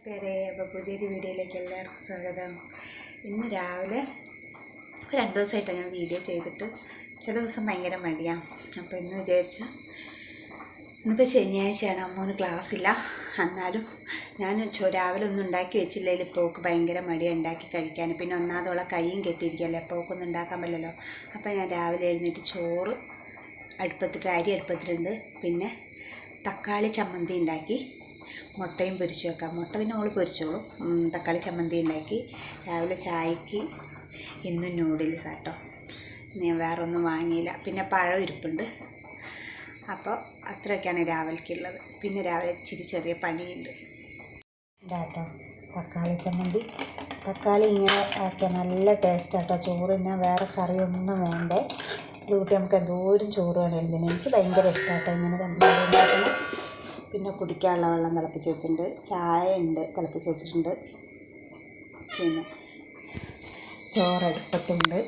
അപ്പോൾ പുതിയൊരു വീഡിയോയിലേക്ക് എല്ലാവർക്കും സ്വാഗതം. ഇന്ന് രാവിലെ 2 ദിവസമായിട്ടാണ് ഞാൻ വീഡിയോ ചെയ്തിട്ട്. ചില ദിവസം ഭയങ്കര മടിയാണ്. അപ്പോൾ ഇന്ന് വിചാരിച്ച് ഇന്നിപ്പോൾ ശനിയാഴ്ചയാണ്, അമ്മൂന് ക്ലാസ്സില്ല. എന്നാലും ഞാൻ രാവിലെ ഒന്നും ഉണ്ടാക്കി വെച്ചില്ലെങ്കിൽ ഇപ്പോൾ ഭയങ്കര മടിയാണ് ഉണ്ടാക്കി കഴിക്കാൻ. പിന്നെ ഒന്നാമതോളം കൈയും കെട്ടിയിരിക്കുകയല്ലേ, അപ്പോൾ ഒന്നും ഉണ്ടാക്കാൻ പറ്റില്ലല്ലോ. അപ്പോൾ ഞാൻ രാവിലെ എഴുന്നേറ്റ് ചോറ് അടുപ്പത്തിട്ട് അരി അടുപ്പത്തിട്ടുണ്ട്. പിന്നെ തക്കാളി ചമ്മന്തി ഉണ്ടാക്കി, മുട്ടയും പൊരിച്ച് വെക്കാം. മുട്ട പിന്നെ ഓൾ പൊരിച്ചോളും. തക്കാളി ചമ്മന്തി ഉണ്ടാക്കി. രാവിലെ ചായക്ക് ഇന്നും നൂഡിൽസ് ആട്ടോ. ഞാൻ വേറെ ഒന്നും വാങ്ങിയില്ല. പിന്നെ പഴം ഇരിപ്പുണ്ട്. അപ്പോൾ അത്രയൊക്കെയാണ് രാവിലേക്കുള്ളത്. പിന്നെ രാവിലെ ഇച്ചിരി ചെറിയ പണിയുണ്ട്. ഇതാട്ടോ തക്കാളി ചമ്മന്തി. തക്കാളി ഇങ്ങനെ ആക്കിയാൽ നല്ല ടേസ്റ്റാട്ടോ ചോറിന്. വേറെ കറിയൊന്നും വേണ്ടേ. ഇത് കൂട്ടി നമുക്ക് എന്തോരം ചോറ് വേണമെങ്കിലും എനിക്ക് ഭയങ്കര ഇഷ്ടമാട്ടോ ഇങ്ങനെ ഉണ്ടാക്കണം. പിന്നെ കുടിക്കാനുള്ള വെള്ളം തിളപ്പിച്ച് വെച്ചിട്ടുണ്ട്. ചായ ഉണ്ട് തിളപ്പിച്ച് വെച്ചിട്ടുണ്ട്. പിന്നെ ചോറടുപ്പത്തുണ്ട്.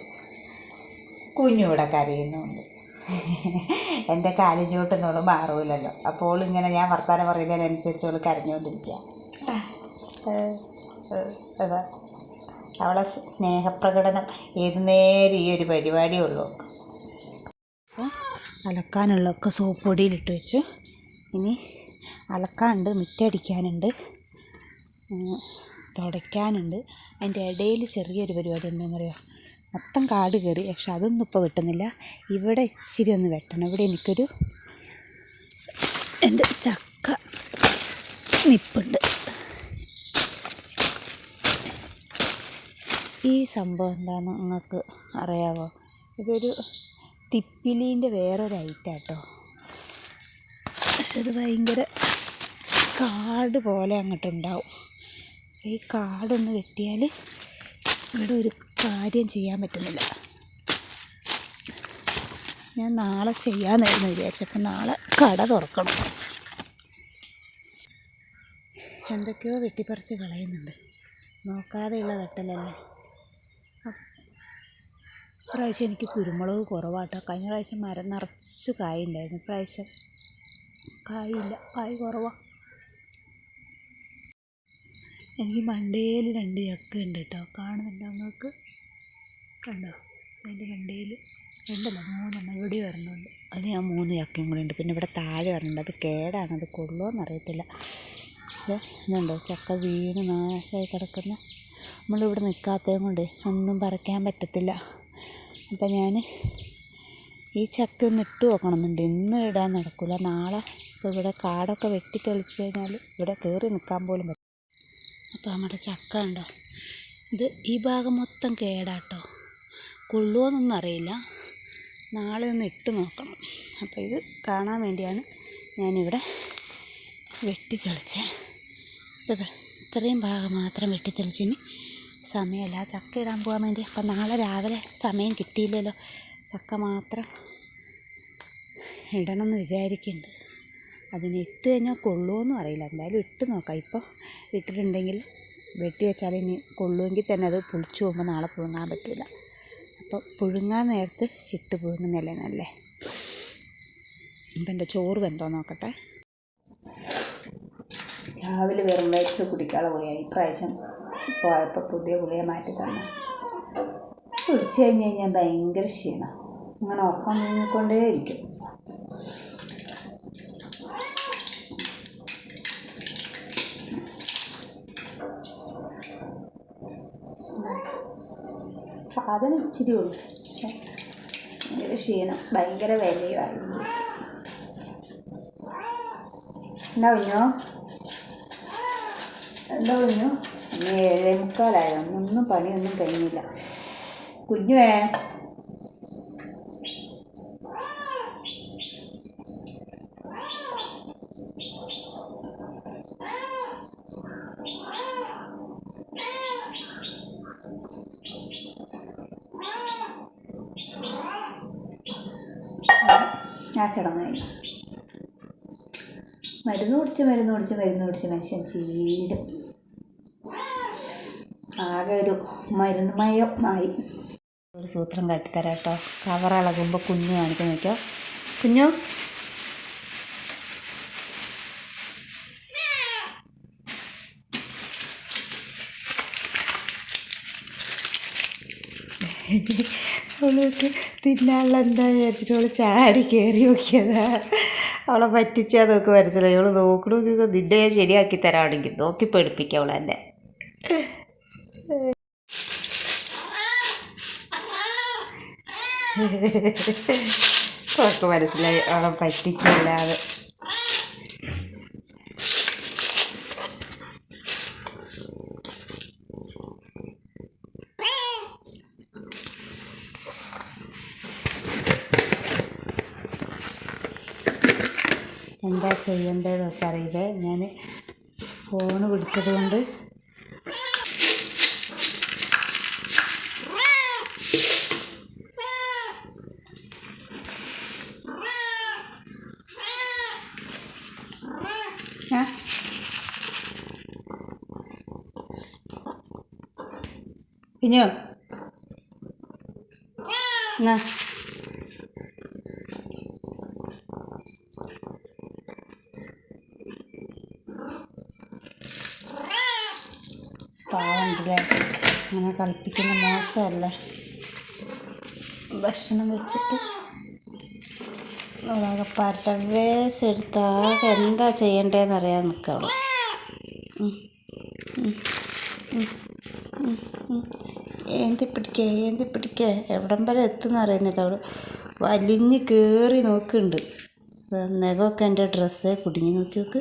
കുഞ്ഞൂടെ കരയുന്നുണ്ട്. എൻ്റെ കാലിഞ്ഞോട്ടൊന്നും മാറൂലല്ലോ. അപ്പോൾ ഇങ്ങനെ ഞാൻ വർത്താനം പറയുന്നതിനനുസരിച്ച് അവൾ കരഞ്ഞുകൊണ്ടിരിക്കുക. അതാ അവളെ സ്നേഹപ്രകടനം ഏതു നേരം ഈ ഒരു പരിപാടിയേ ഉള്ളൂ. അപ്പോൾ അലക്കാനുള്ളതൊക്കെ സോപ്പ് പൊടിയിലിട്ട് വെച്ചു. ഇനി അലക്കാനുണ്ട്, മുറ്റടിക്കാനുണ്ട്, തുടയ്ക്കാനുണ്ട്. അതിൻ്റെ ഇടയിൽ ചെറിയൊരു പരിപാടി എന്താണെന്ന് പറയുക, മൊത്തം കാട് കയറി. പക്ഷെ അതൊന്നും ഇപ്പോൾ വെട്ടുന്നില്ല. ഇവിടെ ഇച്ചിരി ഒന്ന് വെട്ടണം. ഇവിടെ എനിക്കൊരു എൻ്റെ ചക്ക നിപ്പുണ്ട്. ഈ സംഭവം എന്താണെന്ന് നിങ്ങൾക്ക് അറിയാമോ? ഇതൊരു തിപ്പിലീൻ്റെ വേറൊരു ഐറ്റാട്ടോ. പക്ഷെ അത് ഭയങ്കര കാട് പോലെ അങ്ങോട്ടുണ്ടാവും. ഈ കാടൊന്ന് വെട്ടിയാൽ ഇവിടെ ഒരു കാര്യം ചെയ്യാൻ പറ്റുന്നില്ല. ഞാൻ നാളെ ചെയ്യാമെന്നായിരുന്നു വിചാരിച്ചപ്പോൾ നാളെ കട തുറക്കണം. എന്തൊക്കെയോ വെട്ടിപ്പറിച്ച് കളയുന്നുണ്ട്. നോക്കാതെയുള്ള വെട്ടലല്ലേ. ഇപ്രാവശ്യം എനിക്ക് കുരുമുളക് കുറവാട്ടോ. കഴിഞ്ഞ പ്രാവശ്യം മരം നിറച്ച് കായ ഉണ്ടായിരുന്നു. ഇപ്രാവശ്യം കായില്ല, കായ് കുറവാണ്. എനിക്ക് മണ്ടയിൽ 2 ചക്ക ഉണ്ട് കേട്ടോ. കാണുന്നുണ്ടോ നിങ്ങൾക്ക്? കണ്ടോ? അതിൻ്റെ മണ്ടയിൽ 3 ഇവിടെ വരുന്നുണ്ട്. അത് ഞാൻ 3 ചക്കയും കൂടെ ഉണ്ട്. പിന്നെ ഇവിടെ താഴെ വരുന്നുണ്ട്. അത് കേടാണ്, അത് കൊള്ളുമോയെന്നറിയത്തില്ല. പക്ഷേ ഇതുണ്ടോ ചക്ക വീണ് നാശമായി കിടക്കുന്ന. നമ്മളിവിടെ നിൽക്കാത്തതും കൊണ്ട് ഒന്നും പറിക്കാൻ പറ്റത്തില്ല. അപ്പം ഞാൻ ഈ ചക്ക ഒന്ന് ഇട്ട് നോക്കണമെന്നുണ്ട്. ഇന്ന് ഇടാൻ നടക്കില്ല, നാളെ. അപ്പോൾ ഇവിടെ കാടൊക്കെ വെട്ടി തെളിച്ച് കഴിഞ്ഞാൽ ഇവിടെ കയറി നിൽക്കാൻ പോലും പറ്റും. അപ്പോൾ നമ്മുടെ ചക്ക ഉണ്ടോ, ഇത് ഈ ഭാഗം മൊത്തം കേടാട്ടോ. കൊള്ളുമോയെന്നൊന്നും അറിയില്ല. നാളെ ഒന്ന് ഇട്ട് നോക്കണം. അപ്പോൾ ഇത് കാണാൻ വേണ്ടിയാണ് ഞാനിവിടെ വെട്ടി തെളിച്ചത്. അപ്പോൾ ഇത്രയും ഭാഗം മാത്രം വെട്ടി തെളിച്ചിന് സമയമല്ല ചക്ക ഇടാൻ പോകാൻ വേണ്ടി. അപ്പം നാളെ രാവിലെ സമയം കിട്ടിയില്ലല്ലോ. ചക്ക മാത്രം ഇടണമെന്ന് വിചാരിക്കുന്നുണ്ട്. അതിന് ഇട്ട് കഴിഞ്ഞാൽ കൊള്ളുമോയെന്നും അറിയില്ല. എന്തായാലും ഇട്ട് നോക്കാം. ഇപ്പോൾ ഇട്ടിട്ടുണ്ടെങ്കിൽ വെട്ടി വെച്ചാൽ ഇനി കൊള്ളുമെങ്കിൽ തന്നെ അത് പുളിച്ചു പോകുമ്പോൾ നാളെ പുഴുങ്ങാൻ പറ്റില്ല. അപ്പോൾ പുഴുങ്ങാൻ നേരത്ത് ഇട്ട് പുഴുങ്ങുന്നല്ലേ നല്ലേ. അപ്പം എൻ്റെ ചോറ് വെന്തോ നോക്കട്ടെ. രാവിലെ വെറും വയറ്റ് കുടിക്കാനുള്ള ഗുളിയാണ്. ഇപ്രാവശ്യം പോയപ്പോൾ പുതിയ ഗുളിയെ മാറ്റി തന്നെ. കുടിച്ചു കഴിഞ്ഞ് കഴിഞ്ഞാൽ ഭയങ്കര ക്ഷീണം. അങ്ങനെ ഉറക്കം നീങ്ങിക്കൊണ്ടേയിരിക്കും. സാധനം ഇച്ചിരി ഉള്ളു. ഭയങ്കര ക്ഷീണം, ഭയങ്കര വിലയുമായിരുന്നു. എന്താ കുഞ്ഞോ? 7:45 ഒന്നും പണിയൊന്നും കഴിഞ്ഞില്ല. കുഞ്ഞുവേ ആ ചടങ്ങായി. മരുന്ന് കുടിച്ച് മനുഷ്യൻ ചീടും. ആകെ ഒരു മരുന്നുമയമായി. ഒരു സൂത്രം കാട്ടിത്തരാം കേട്ടോ. കവറിളകുമ്പോൾ കുഞ്ഞു കാണിക്കാൻ നോക്കിയോ. കുഞ്ഞു അവൾക്ക് തിന്നാനുള്ള എന്താ വിചാരിച്ചിട്ട് അവൾ ചാടി കയറി നോക്കിയതാ. അവളെ പറ്റിച്ചാൽ നോക്ക് മനസ്സിലായി. അവൾ നോക്കണ നിന്നെ ഞാൻ ശരിയാക്കി തരാണെങ്കിൽ നോക്കി പഠിപ്പിക്കുക അവൾ എന്നെ. അവൾക്ക് മനസ്സിലായി അവളെ പറ്റിക്കല്ലാതെ. എന്താ ചെയ്യേണ്ടതെന്നൊക്കെ അറിയില്ല. ഞാൻ ഫോണ് പിടിച്ചത് കൊണ്ട് പിന്നോ എന്നാ പാവണ്ടല്ലേ, അങ്ങനെ കളിപ്പിക്കുന്ന മോശമല്ലേ. ഭക്ഷണം വെച്ചിട്ട് അവളാകെ പരവേസ് എടുത്താകെ എന്താ ചെയ്യണ്ടേന്ന് അറിയാൻ നിൽക്കുക. ഏന്തി പിടിക്കേ എവിടം വരെ എത്തുമെന്ന് അറിയുന്നില്ല. അവൾ വലിഞ്ഞ് കയറി നോക്കുന്നുണ്ട്. നഖമൊക്കെ എൻ്റെ ഡ്രസ്സേ കുടുങ്ങി. നോക്കി നോക്ക്,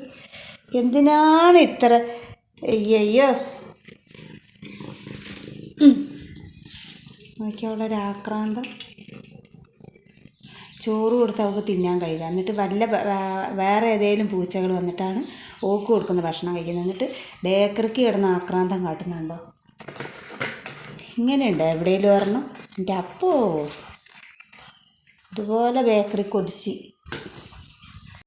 എന്തിനാണ് ഇത്ര അയ്യോ. നോക്കി അവളൊരാക്രാന്തം. ചോറ് കൊടുത്ത് അവൾക്ക് തിന്നാൻ കഴിയില്ല. എന്നിട്ട് വേറെ ഏതെങ്കിലും പൂച്ചകൾ വന്നിട്ടാണ് ഓക്ക് കൊടുക്കുന്ന ഭക്ഷണം കഴിക്കുന്നത്. എന്നിട്ട് ബേക്കറിക്ക് കിടന്ന് ആക്രാന്തം കാട്ടുന്നുണ്ടോ? ഇങ്ങനെയുണ്ടോ എവിടെയെങ്കിലും ഒരെണ്ണം? എൻ്റെ അപ്പോ ഇതുപോലെ ബേക്കറി കൊതിച്ച്